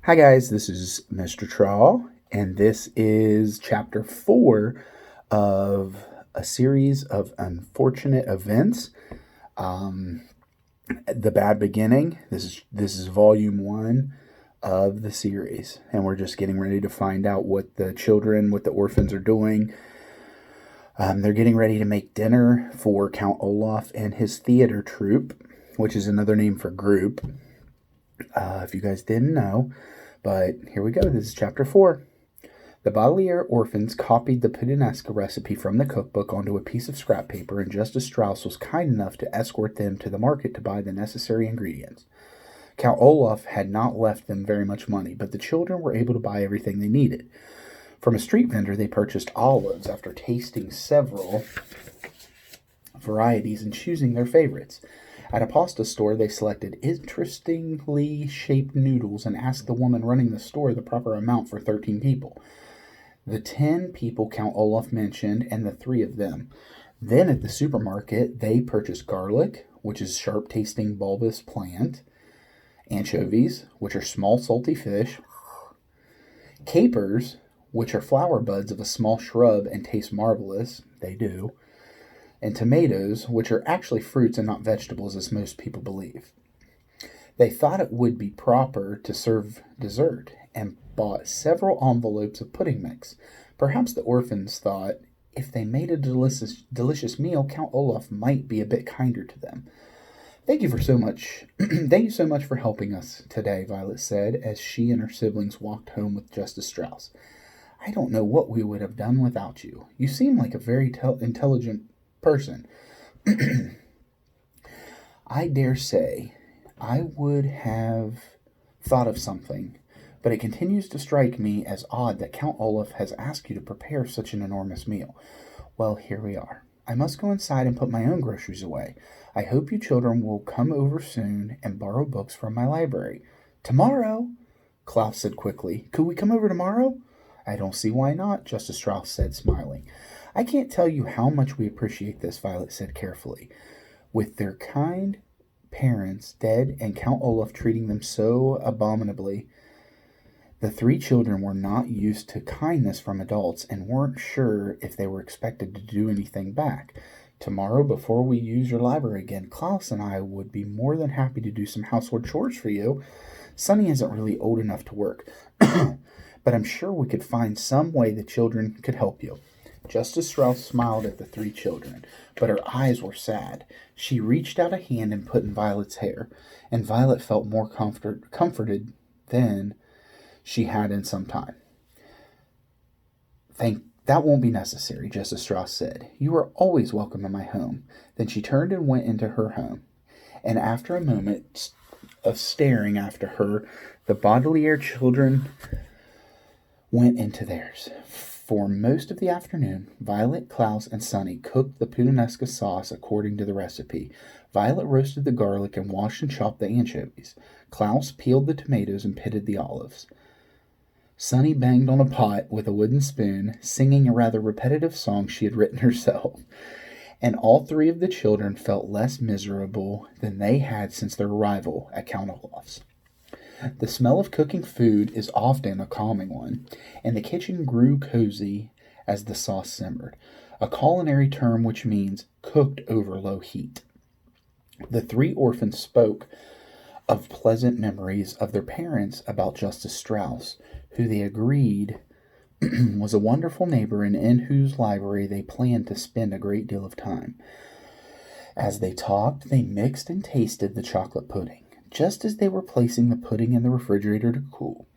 Hi, guys, this is Mr. Traw, and this is chapter 4 of a series of unfortunate events. Um, the Bad Beginning. This is volume 1 of the series, and we're just getting ready to find out what the orphans are doing. They're getting ready to make dinner for Count Olaf and his theater troupe, which is another name for group, if you guys didn't know. But here we go. This is chapter 4. The Baudelaire orphans copied the puttanesca recipe from the cookbook onto a piece of scrap paper, and Justice Strauss was kind enough to escort them to the market to buy the necessary ingredients. Count Olaf had not left them very much money, but the children were able to buy everything they needed. From a street vendor, they purchased olives after tasting several varieties and choosing their favorites. At a pasta store, they selected interestingly shaped noodles and asked the woman running the store the proper amount for 13 people. The 10 people Count Olaf mentioned, and the 3 of them. Then at the supermarket, they purchased garlic, which is sharp-tasting bulbous plant, anchovies, which are small salty fish, capers, which are flower buds of a small shrub and taste marvelous, they do, and tomatoes, which are actually fruits and not vegetables, as most people believe. They thought it would be proper to serve dessert and bought several envelopes of pudding mix. Perhaps the orphans thought if they made a delicious meal, Count Olaf might be a bit kinder to them. Thank you so much for helping us today, Violet said, as she and her siblings walked home with Justice Strauss. I don't know what we would have done without you. You seem like a very intelligent person. I dare say I would have thought of something, but it continues to strike me as odd that Count Olaf has asked you to prepare such an enormous meal. Well, here we are. I must go inside and put my own groceries away. I hope you children will come over soon and borrow books from my library. Tomorrow? Klaus said quickly. Could we come over tomorrow? I don't see why not, Justice Strauss said, smiling. I can't tell you how much we appreciate this, Violet said carefully. With their kind parents dead and Count Olaf treating them so abominably, the 3 children were not used to kindness from adults and weren't sure if they were expected to do anything back. Tomorrow, before we use your library again, Klaus and I would be more than happy to do some household chores for you. Sonny isn't really old enough to work, but I'm sure we could find some way the children could help you. Justice Strauss smiled at the 3 children, but her eyes were sad. She reached out a hand and put in Violet's hair, and Violet felt more comforted than she had in some time. That won't be necessary, Justice Strauss said. You are always welcome in my home. Then she turned and went into her home, and after a moment of staring after her, the Baudelaire children went into theirs. For most of the afternoon, Violet, Klaus, and Sonny cooked the puttanesca sauce according to the recipe. Violet roasted the garlic and washed and chopped the anchovies. Klaus peeled the tomatoes and pitted the olives. Sonny banged on a pot with a wooden spoon, singing a rather repetitive song she had written herself. And all 3 of the children felt less miserable than they had since their arrival at Count Olaf's. The smell of cooking food is often a calming one, and the kitchen grew cozy as the sauce simmered, a culinary term which means cooked over low heat. The 3 orphans spoke of pleasant memories of their parents about Justice Strauss, who they agreed was a wonderful neighbor and in whose library they planned to spend a great deal of time. As they talked, they mixed and tasted the chocolate pudding. Just as they were placing the pudding in the refrigerator to cool,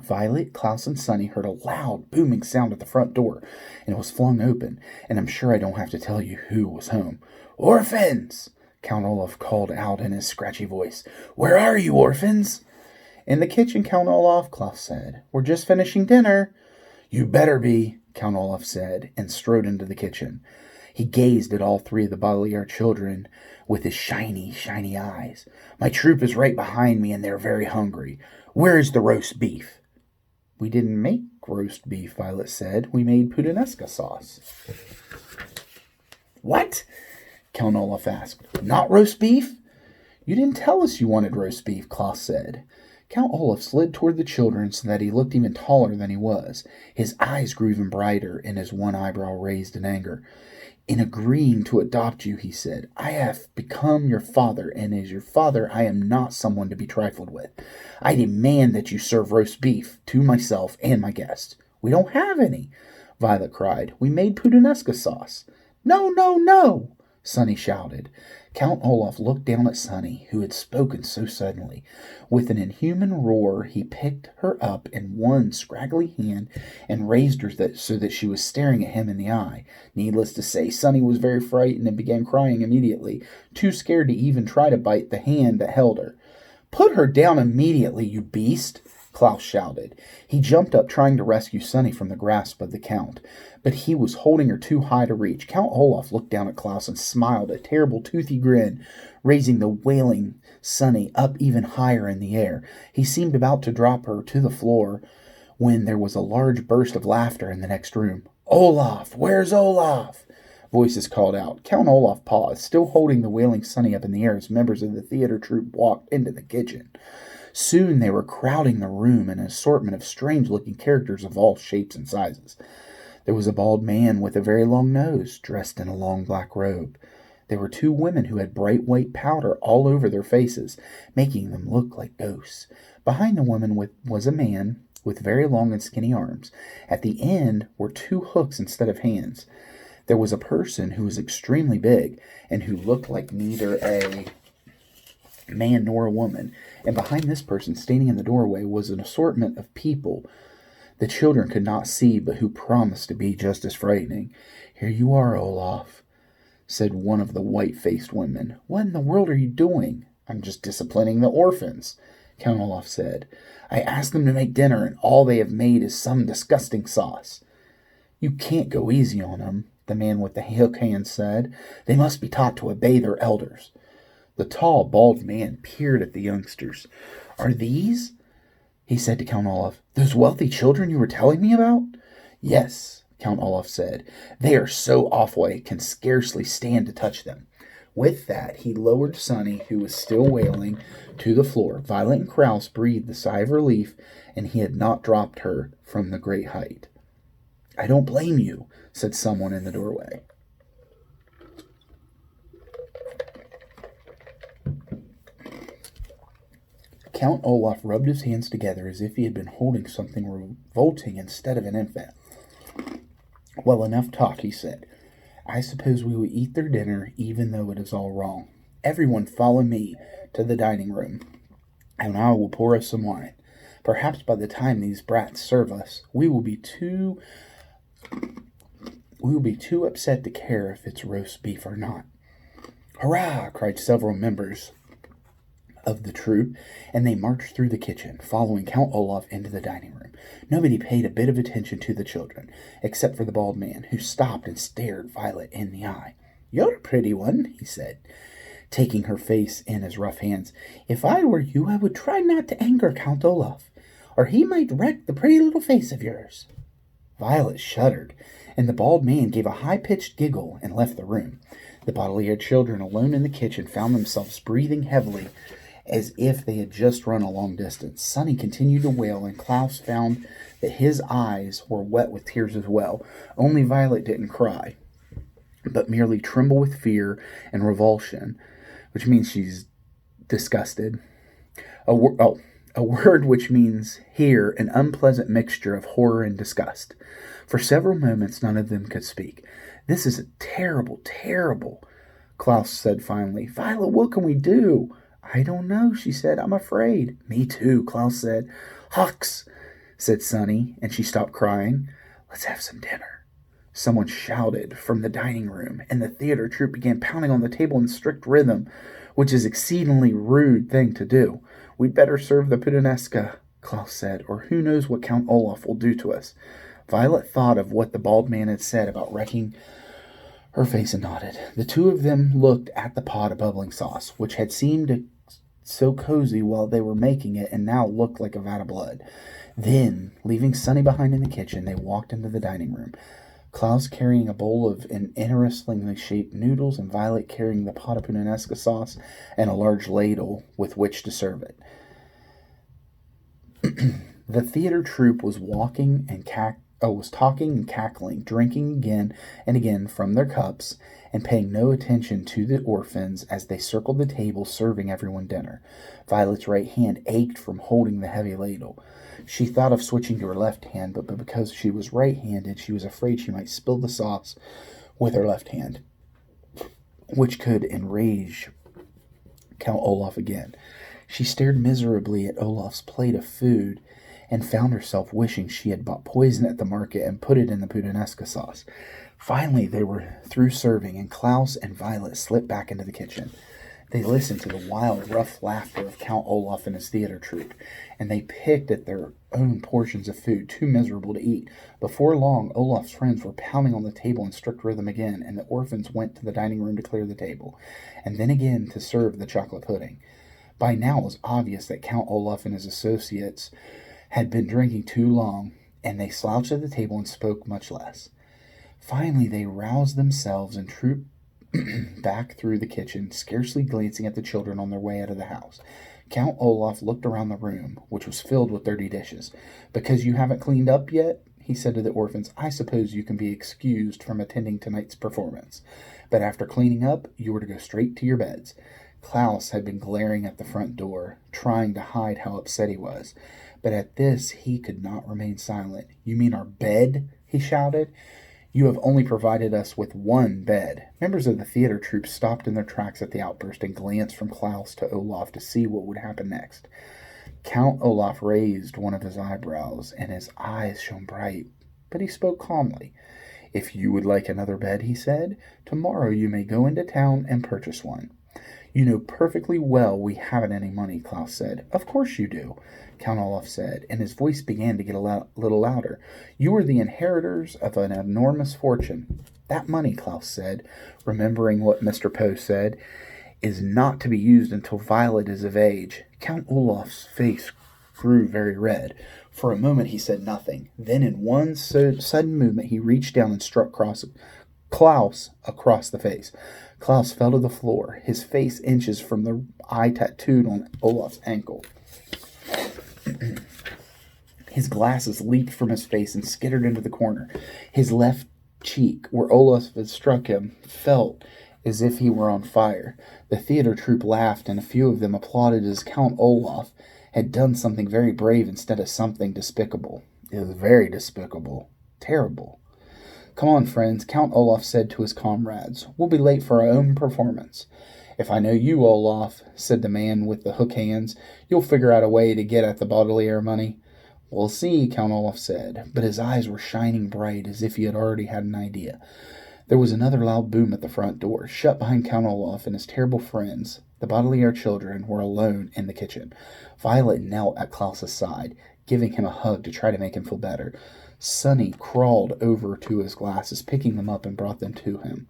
Violet, Klaus, and Sonny heard a loud, booming sound at the front door, and it was flung open, and I'm sure I don't have to tell you who was home. Orphans! Count Olaf called out in his scratchy voice. Where are you, orphans? In the kitchen, Count Olaf, Klaus said. We're just finishing dinner. You better be, Count Olaf said, and strode into the kitchen. He gazed at all 3 of the Baudelaire children with his shiny, shiny eyes. My troop is right behind me, and they're very hungry. Where is the roast beef? We didn't make roast beef, Violet said. We made puttanesca sauce. What? Count Olaf asked. Not roast beef? You didn't tell us you wanted roast beef, Klaus said. Count Olaf slid toward the children so that he looked even taller than he was. His eyes grew even brighter, and his one eyebrow raised in anger. In agreeing to adopt you, he said, I have become your father, and as your father, I am not someone to be trifled with. I demand that you serve roast beef to myself and my guests. We don't have any, Violet cried. We made puttanesca sauce. No, no, no, Sonny shouted. Count Olaf looked down at Sonny, who had spoken so suddenly. With an inhuman roar, he picked her up in one scraggly hand and raised her so that she was staring at him in the eye. Needless to say, Sonny was very frightened and began crying immediately, too scared to even try to bite the hand that held her. Put her down immediately, you beast! Klaus shouted. He jumped up, trying to rescue Sonny from the grasp of the Count, but he was holding her too high to reach. Count Olaf looked down at Klaus and smiled, a terrible toothy grin, raising the wailing Sonny up even higher in the air. He seemed about to drop her to the floor when there was a large burst of laughter in the next room. Olaf! Where's Olaf? Voices called out. Count Olaf paused, still holding the wailing Sonny up in the air as members of the theater troupe walked into the kitchen. Soon they were crowding the room, an assortment of strange-looking characters of all shapes and sizes. There was a bald man with a very long nose, dressed in a long black robe. There were two women who had bright white powder all over their faces, making them look like ghosts. Behind the woman was a man with very long and skinny arms. At the end were two hooks instead of hands. There was a person who was extremely big and who looked like neither a man nor a woman, and behind this person, standing in the doorway, was an assortment of people the children could not see, but who promised to be just as frightening. Here you are, Olaf, said one of the white-faced women. What in the world are you doing? I'm just disciplining the orphans, Count Olaf said. I asked them to make dinner, and all they have made is some disgusting sauce. You can't go easy on them, the man with the hook hand said. They must be taught to obey their elders. The tall, bald man peered at the youngsters. Are these, he said to Count Olaf, those wealthy children you were telling me about? Yes, Count Olaf said. They are so awful I can scarcely stand to touch them. With that, he lowered Sonny, who was still wailing, to the floor. Violet and Kraus breathed a sigh of relief, and he had not dropped her from the great height. I don't blame you, said someone in the doorway. Count Olaf rubbed his hands together as if he had been holding something revolting instead of an infant. Well, enough talk, he said. I suppose we will eat their dinner, even though it is all wrong. Everyone follow me to the dining room, and I will pour us some wine. Perhaps by the time these brats serve us, we will be too upset to care if it's roast beef or not. Hurrah! Cried several members of the troupe, and they marched through the kitchen, following Count Olaf into the dining room. Nobody paid a bit of attention to the children, except for the bald man, who stopped and stared Violet in the eye. You're a pretty one, he said, taking her face in his rough hands. If I were you, I would try not to anger Count Olaf, or he might wreck the pretty little face of yours. Violet shuddered, and the bald man gave a high-pitched giggle and left the room. The bodily-haired children, alone in the kitchen, found themselves breathing heavily, as if they had just run a long distance. Sonny continued to wail, and Klaus found that his eyes were wet with tears as well. Only Violet didn't cry, but merely tremble with fear and revulsion, which means she's disgusted. A word which means here an unpleasant mixture of horror and disgust. For several moments, none of them could speak. This is terrible, terrible, Klaus said finally. Violet, what can we do? I don't know, she said. I'm afraid. Me too, Klaus said. Hux, said Sonny, and she stopped crying. Let's have some dinner. Someone shouted from the dining room, and the theater troupe began pounding on the table in strict rhythm, which is an exceedingly rude thing to do. We'd better serve the puttanesca, Klaus said, or who knows what Count Olaf will do to us. Violet thought of what the bald man had said about wrecking her face and nodded. The two of them looked at the pot of bubbling sauce, which had seemed so cozy while they were making it and now looked like a vat of blood. Then, leaving Sonny behind in the kitchen, they walked into the dining room. Klaus carrying a bowl of interestingly shaped noodles, and Violet carrying the pot of puttanesca sauce and a large ladle with which to serve it. The theater troupe was was talking and cackling, drinking again and again from their cups, and paying no attention to the orphans as they circled the table serving everyone dinner. Violet's right hand ached from holding the heavy ladle. She thought of switching to her left hand, but because she was right-handed, she was afraid she might spill the sauce with her left hand, which could enrage Count Olaf again. She stared miserably at Olaf's plate of food and found herself wishing she had bought poison at the market and put it in the puttanesca sauce. Finally, they were through serving, and Klaus and Violet slipped back into the kitchen. They listened to the wild, rough laughter of Count Olaf and his theater troupe, and they picked at their own portions of food, too miserable to eat. Before long, Olaf's friends were pounding on the table in strict rhythm again, and the orphans went to the dining room to clear the table, and then again to serve the chocolate pudding. By now it was obvious that Count Olaf and his associates had been drinking too long, and they slouched at the table and spoke much less. Finally, they roused themselves and trooped back through the kitchen, scarcely glancing at the children on their way out of the house. Count Olaf looked around the room, which was filled with dirty dishes. "Because you haven't cleaned up yet," he said to the orphans, "I suppose you can be excused from attending tonight's performance. But after cleaning up, you are to go straight to your beds." Klaus had been glaring at the front door, trying to hide how upset he was. But at this he could not remain silent. "You mean our bed?" he shouted. "You have only provided us with one bed." Members of the theater troupe stopped in their tracks at the outburst and glanced from Klaus to Olaf to see what would happen next. Count Olaf raised one of his eyebrows, and his eyes shone bright, but he spoke calmly. "If you would like another bed," he said, "tomorrow you may go into town and purchase one." "You know perfectly well we haven't any money," Klaus said. "Of course you do," Count Olaf said, and his voice began to get a little louder. "You are the inheritors of an enormous fortune." "That money," Klaus said, remembering what Mr. Poe said, "is not to be used until Violet is of age." Count Olaf's face grew very red. For a moment he said nothing. Then in one sudden movement he reached down and struck Klaus across the face. Klaus fell to the floor, his face inches from the eye tattooed on Olaf's ankle. His glasses leaped from his face and skittered into the corner. His left cheek, where Olaf had struck him, felt as if he were on fire. The theater troupe laughed, and a few of them applauded as Count Olaf had done something very brave instead of something despicable. It was very despicable. Terrible. "Come on, friends," Count Olaf said to his comrades. "We'll be late for our own performance." "If I know you, Olaf," said the man with the hook hands, "you'll figure out a way to get at the Baudelaire money." "We'll see," Count Olaf said, but his eyes were shining bright as if he had already had an idea. There was another loud boom at the front door, shut behind Count Olaf and his terrible friends. The Baudelaire children were alone in the kitchen. Violet knelt at Klaus's side, giving him a hug to try to make him feel better. Sonny crawled over to his glasses, picking them up and brought them to him.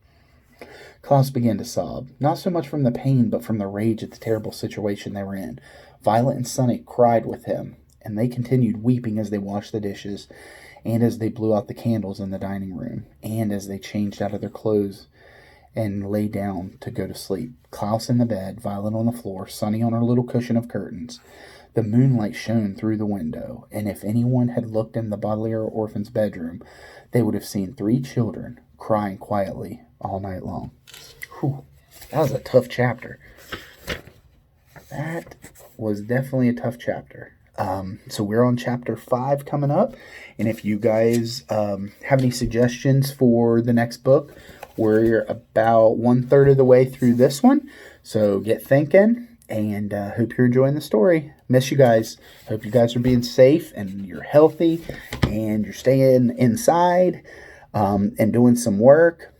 Klaus began to sob, not so much from the pain, but from the rage at the terrible situation they were in. Violet and Sonny cried with him, and they continued weeping as they washed the dishes, and as they blew out the candles in the dining room, and as they changed out of their clothes and lay down to go to sleep. Klaus in the bed, Violet on the floor, Sonny on her little cushion of curtains. The moonlight shone through the window, and if anyone had looked in the Baudelaire orphan's bedroom, they would have seen 3 children crying quietly all night long. Whew, that was a tough chapter. That was definitely a tough chapter. So we're on chapter 5 coming up, and if you guys have any suggestions for the next book, we're about 1/3 of the way through this one, so get thinking. And hope you're enjoying the story. Miss you guys. Hope you guys are being safe and you're healthy and you're staying inside and doing some work.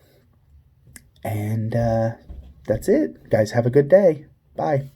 And that's it. Guys, have a good day. Bye.